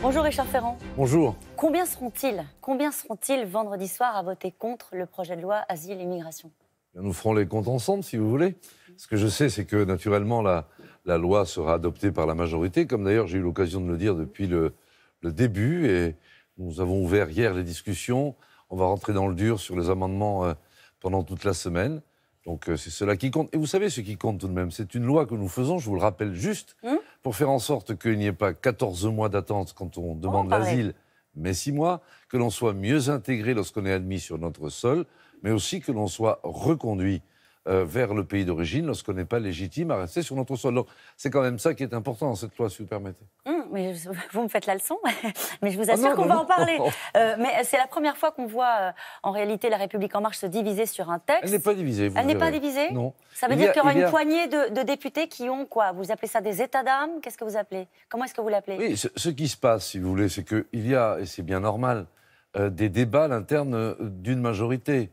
Bonjour Richard Ferrand. Bonjour. Combien seront-ils vendredi soir à voter contre le projet de loi Asile et Immigration? Nous ferons les comptes ensemble, si vous voulez. Ce que je sais, c'est que, naturellement, la loi sera adoptée par la majorité, comme d'ailleurs j'ai eu l'occasion de le dire depuis le début. Et nous avons ouvert hier les discussions. On va rentrer dans le dur sur les amendements pendant toute la semaine. Donc c'est cela qui compte. Et vous savez ce qui compte tout de même, c'est une loi que nous faisons, je vous le rappelle juste, pour faire en sorte qu'il n'y ait pas 14 mois d'attente quand on demande l'asile, mais 6 mois, que l'on soit mieux intégré lorsqu'on est admis sur notre sol, mais aussi que l'on soit reconduit vers le pays d'origine lorsqu'on n'est pas légitime à rester sur notre sol. Donc c'est quand même ça qui est important dans cette loi, si vous permettez. Mais vous me faites la leçon, mais je vous assure qu'on va en parler. Mais c'est la première fois qu'on voit en réalité La République En Marche se diviser sur un texte. Elle n'est pas divisée, vous Elle n'est verrez. pas divisée? Non. Ça veut dire qu'il y aura une poignée de députés qui ont quoi? Vous appelez ça des états d'âme? Qu'est-ce que vous appelez? Comment est-ce que vous l'appelez? Oui, ce qui se passe, si vous voulez, c'est qu'il y a, et c'est bien normal, des débats à l'interne d'une majorité.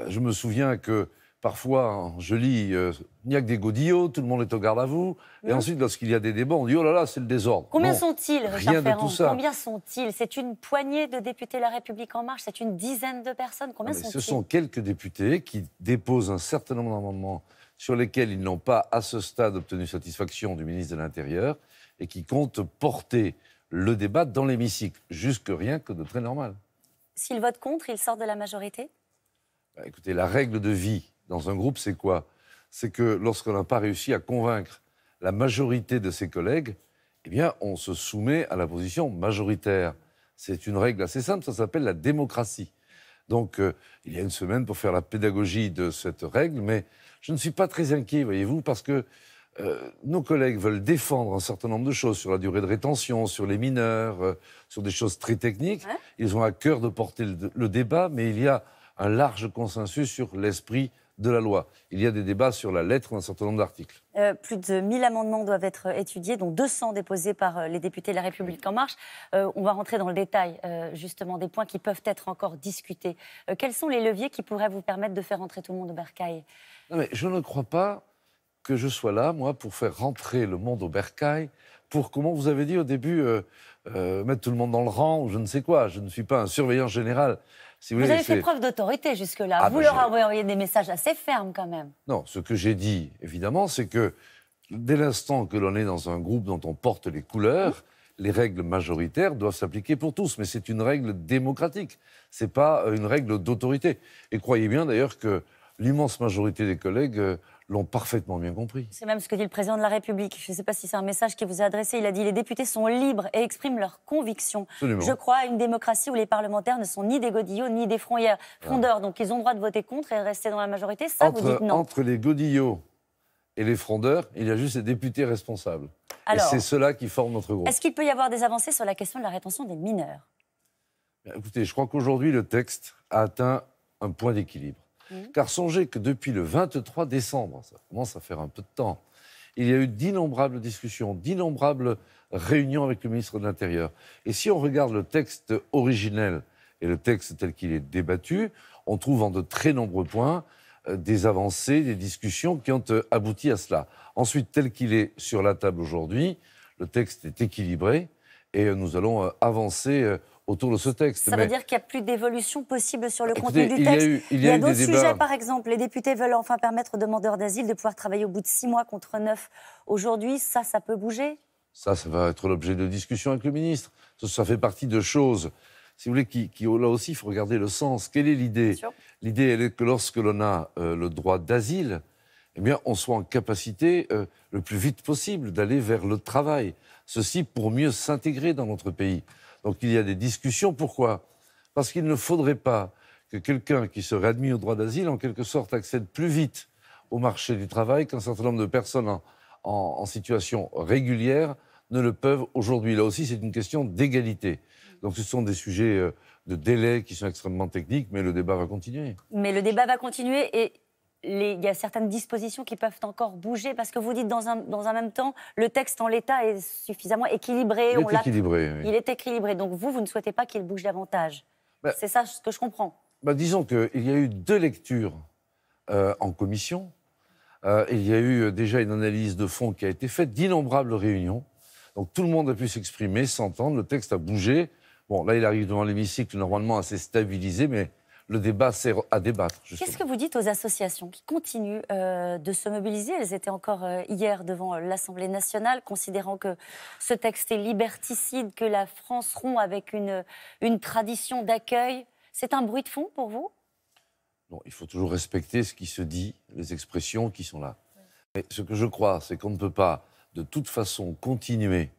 Je me souviens que parfois, je lis, il n'y a que des godillots, tout le monde est au garde à vous. Et ensuite, lorsqu'il y a des débats, on dit, oh là là, c'est le désordre. Combien sont-ils, Richard rien Ferrand? de tout ça. Combien sont-ils? C'est une poignée de députés La République En Marche? C'est une dizaine de personnes? Combien sont-ils? Ce sont quelques députés qui déposent un certain nombre d'amendements sur lesquels ils n'ont pas, à ce stade, obtenu satisfaction du ministre de l'Intérieur et qui comptent porter le débat dans l'hémicycle. Juste que rien que de très normal. S'ils votent contre, ils sortent de la majorité? Écoutez, la règle de vie dans un groupe, c'est quoi? C'est que lorsqu'on n'a pas réussi à convaincre la majorité de ses collègues, eh bien, on se soumet à la position majoritaire. C'est une règle assez simple, ça s'appelle la démocratie. Donc, il y a une semaine pour faire la pédagogie de cette règle, mais je ne suis pas très inquiet, voyez-vous, parce que nos collègues veulent défendre un certain nombre de choses sur la durée de rétention, sur les mineurs, sur des choses très techniques. Ouais. Ils ont à cœur de porter le débat, mais il y a un large consensus sur l'esprit de la loi. Il y a des débats sur la lettre d'un certain nombre d'articles. Plus de 1000 amendements doivent être étudiés, dont 200 déposés par les députés de La République En Marche. On va rentrer dans le détail, justement, des points qui peuvent être encore discutés. Quels sont les leviers qui pourraient vous permettre de faire rentrer tout le monde au bercail? Non, mais je ne crois pas que je sois là, moi, pour faire rentrer le monde au bercail, pour, comment vous avez dit au début, mettre tout le monde dans le rang, ou je ne sais quoi. Je ne suis pas un surveillant général. Si vous avez fait preuve d'autorité jusque-là. Vous leur avez envoyé des messages assez fermes, quand même. Non, ce que j'ai dit, évidemment, c'est que dès l'instant que l'on est dans un groupe dont on porte les couleurs, les règles majoritaires doivent s'appliquer pour tous. Mais c'est une règle démocratique. Ce n'est pas une règle d'autorité. Et croyez bien, d'ailleurs, que l'immense majorité des collègues l'ont parfaitement bien compris. C'est même ce que dit le président de la République. Je ne sais pas si c'est un message qui vous est adressé. Il a dit « Les députés sont libres et expriment leurs convictions. Absolument. Je crois à une démocratie où les parlementaires ne sont ni des godillots ni des frondeurs. Donc ils ont le droit de voter contre et de rester dans la majorité. » Ça, vous dites non. Entre les godillots et les frondeurs, il y a juste les députés responsables. Alors, et c'est ceux-là qui forment notre groupe. Est-ce qu'il peut y avoir des avancées sur la question de la rétention des mineurs? Écoutez, je crois qu'aujourd'hui, le texte a atteint un point d'équilibre. Car songez que depuis le 23 décembre, ça commence à faire un peu de temps, il y a eu d'innombrables discussions, d'innombrables réunions avec le ministre de l'Intérieur. Et si on regarde le texte originel et le texte tel qu'il est débattu, on trouve en de très nombreux points des avancées, des discussions qui ont abouti à cela. Ensuite, tel qu'il est sur la table aujourd'hui, le texte est équilibré et nous allons avancer autour de ce texte. Ça veut dire qu'il n'y a plus d'évolution possible sur le contenu du texte. Il y a d'autres sujets, par exemple. Les députés veulent enfin permettre aux demandeurs d'asile de pouvoir travailler au bout de 6 mois contre 9 aujourd'hui. Ça peut bouger? Ça va être l'objet de discussions avec le ministre. Ça fait partie de choses, si vous voulez, là aussi, il faut regarder le sens. Quelle est l'idée? L'idée, elle est que lorsque l'on a le droit d'asile, eh bien, on soit en capacité, le plus vite possible, d'aller vers le travail. Ceci pour mieux s'intégrer dans notre pays. Donc il y a des discussions. Pourquoi? Parce qu'il ne faudrait pas que quelqu'un qui serait admis au droit d'asile, en quelque sorte, accède plus vite au marché du travail qu'un certain nombre de personnes en situation régulière ne le peuvent aujourd'hui. Là aussi, c'est une question d'égalité. Donc ce sont des sujets de délai qui sont extrêmement techniques, mais le débat va continuer. Mais le débat va continuer et il y a certaines dispositions qui peuvent encore bouger, parce que vous dites dans un même temps, le texte en l'état est suffisamment équilibré. Il est équilibré. Oui. Il est équilibré, donc vous ne souhaitez pas qu'il bouge davantage. C'est ça ce que je comprends. Disons qu'il y a eu 2 lectures en commission. Il y a eu déjà une analyse de fond qui a été faite, d'innombrables réunions. Donc tout le monde a pu s'exprimer, s'entendre, le texte a bougé. Bon, là, il arrive devant l'hémicycle normalement assez stabilisé, mais le débat sert à débattre. Qu'est-ce que vous dites aux associations qui continuent de se mobiliser? Elles étaient encore hier devant l'Assemblée nationale, considérant que ce texte est liberticide, que la France rompt avec une tradition d'accueil. C'est un bruit de fond pour vous? Non, il faut toujours respecter ce qui se dit, les expressions qui sont là. Mais ce que je crois, c'est qu'on ne peut pas, de toute façon, continuer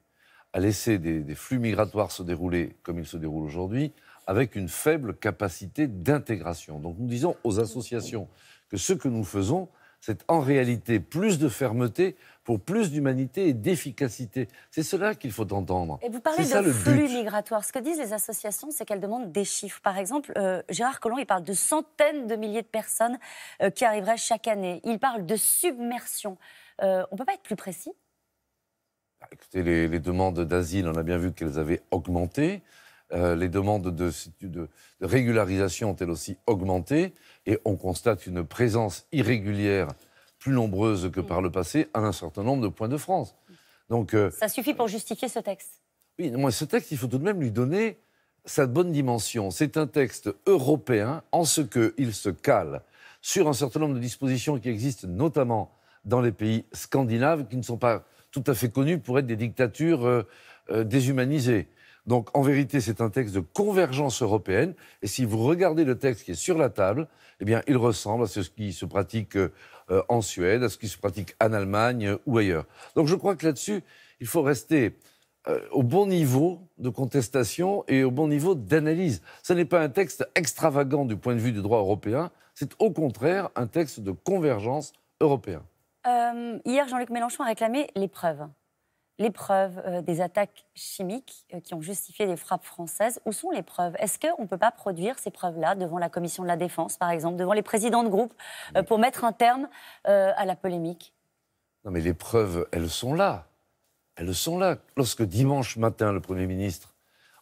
à laisser des flux migratoires se dérouler comme ils se déroulent aujourd'hui, avec une faible capacité d'intégration. Donc nous disons aux associations que ce que nous faisons, c'est en réalité plus de fermeté pour plus d'humanité et d'efficacité. C'est cela qu'il faut entendre. Et vous parlez de flux migratoires. Ce que disent les associations, c'est qu'elles demandent des chiffres. Par exemple, Gérard Collomb, il parle de centaines de milliers de personnes qui arriveraient chaque année. Il parle de submersion. On ne peut pas être plus précis? Écoutez, les demandes d'asile, on a bien vu qu'elles avaient augmenté. Les demandes de régularisation ont elles aussi augmenté. Et on constate une présence irrégulière plus nombreuse que par le passé à un certain nombre de points de France. Donc, ça suffit pour justifier ce texte? Oui, moi, ce texte, il faut tout de même lui donner sa bonne dimension. C'est un texte européen en ce qu'il se cale sur un certain nombre de dispositions qui existent notamment dans les pays scandinaves, qui ne sont pas tout à fait connus pour être des dictatures déshumanisées. Donc, en vérité, c'est un texte de convergence européenne. Et si vous regardez le texte qui est sur la table, eh bien, il ressemble à ce qui se pratique en Suède, à ce qui se pratique en Allemagne ou ailleurs. Donc, je crois que là-dessus, il faut rester au bon niveau de contestation et au bon niveau d'analyse. Ce n'est pas un texte extravagant du point de vue du droit européen, c'est au contraire un texte de convergence européen. Hier, Jean-Luc Mélenchon a réclamé les preuves. Les preuves des attaques chimiques qui ont justifié les frappes françaises. Où sont les preuves? Est-ce qu'on ne peut pas produire ces preuves-là devant la Commission de la Défense, par exemple, devant les présidents de groupe, pour mettre un terme à la polémique? Non, mais les preuves, elles sont là. Elles sont là. Lorsque dimanche matin, le Premier ministre,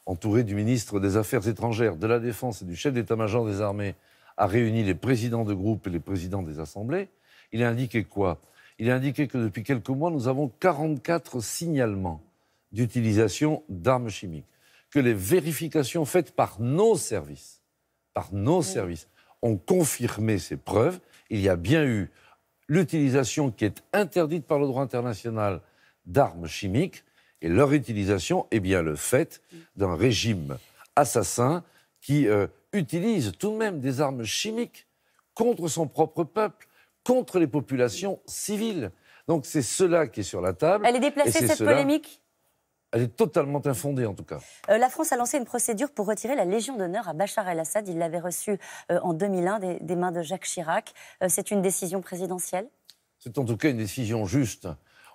entouré du ministre des Affaires étrangères, de la Défense et du chef d'état-major des armées, a réuni les présidents de groupe et les présidents des assemblées, il a indiqué quoi? Il a indiqué que depuis quelques mois, nous avons 44 signalements d'utilisation d'armes chimiques, que les vérifications faites par nos services, ont confirmé ces preuves. Il y a bien eu l'utilisation qui est interdite par le droit international d'armes chimiques, et leur utilisation est bien le fait d'un régime assassin qui utilise tout de même des armes chimiques contre son propre peuple, contre les populations civiles. Donc c'est cela qui est sur la table. Elle est déplacée, cette polémique? Elle est totalement infondée, en tout cas. La France a lancé une procédure pour retirer la Légion d'honneur à Bachar el-Assad. Il l'avait reçue en 2001 des mains de Jacques Chirac. C'est une décision présidentielle? C'est en tout cas une décision juste.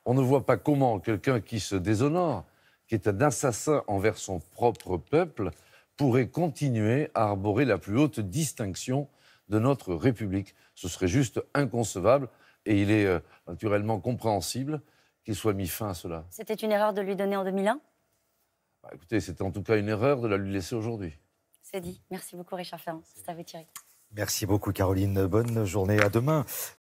On ne voit pas comment quelqu'un qui se déshonore, qui est un assassin envers son propre peuple, pourrait continuer à arborer la plus haute distinction de notre République. Ce serait juste inconcevable et il est naturellement compréhensible qu'il soit mis fin à cela. C'était une erreur de lui donner en 2001? Écoutez, c'était en tout cas une erreur de la lui laisser aujourd'hui. C'est dit. Merci beaucoup Richard Ferrand. C'est à vous Thierry. Merci beaucoup Caroline. Bonne journée. À demain.